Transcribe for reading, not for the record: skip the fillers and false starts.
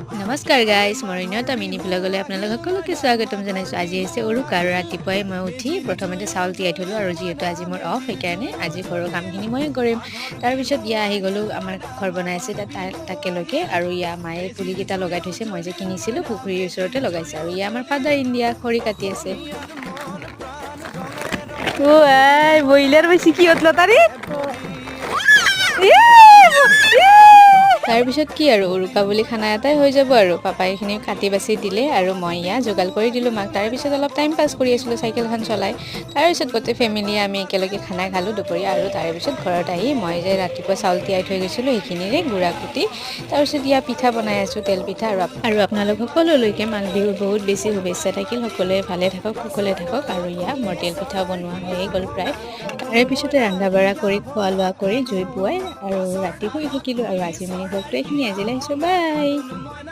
নমস্কাৰ guys, মৰণীয়তা mini ব্লগলৈ আপোনালোক সকলোকে স্বাগতম জনাইছোঁ। আজি হৈছে উৰুকা আৰু ৰাতিপুৱাই মই উঠি প্ৰথমতে চাউল তিয়াই থ'লোঁ আৰু যিহেতু আজি মোৰ অফ সেইকাৰণে আজি ঘৰৰ কামখিনি ময়ে কৰিম। তাৰপিছত ইয়া আহি গ'লোঁ, আমাৰ ঘৰ বনাই আছে তাকেলৈকে আৰু ইয়া মায়ে পুলিকেইটা লগাই থৈছে, মই যে কিনিছিলোঁ পুখুৰীৰ ওচৰতে লগাইছে আৰু ইয়া আমাৰ ফাদাৰ ইণ্ডিয়া খৰি কাটি আছে। বইলাৰ বেশি কি হতলো তাৰি তাৰপিছত কি আৰু উৰুকা বুলি খানা এটাই হৈ যাব আৰু পাপাই এইখিনি কাটি বাচি দিলে আৰু মই ইয়া যোগাৰ কৰি দিলোঁ মাক। তাৰপিছত অলপ টাইম পাছ কৰি আছিলোঁ চাইকেলখন চলাই। তাৰপিছত গোটেই ফেমিলিয়ে আমি একেলগে খানা খালোঁ দুপৰীয়া আৰু তাৰপিছত ঘৰত আহি মই যে ৰাতিপুৱা চাউল তিয়াই থৈ গৈছিলোঁ সেইখিনিৰে গুড়া কুটি তাৰপিছত ইয়া পিঠা বনাই আছোঁ, তেল পিঠা। আৰু আপোনালোক সকলোলৈকে মাঘ বিহুৰ বহুত বেছি শুভেচ্ছা থাকিল। সকলোৱে ভালে থাকক, কুশলে থাকক আৰু ইয়া মোৰ তেল পিঠাও বনোৱা হৈয়ে গ'ল প্ৰায়। তাৰে পিছতে ৰন্ধা বঢ়া কৰি খোৱা লোৱা কৰি জুই পুৱাই আৰু ৰাতি শুই থাকিলোঁ আৰু আজি মিনি ব্লগটো এইখিনি। আজিলৈ আহিছোঁ, বাই।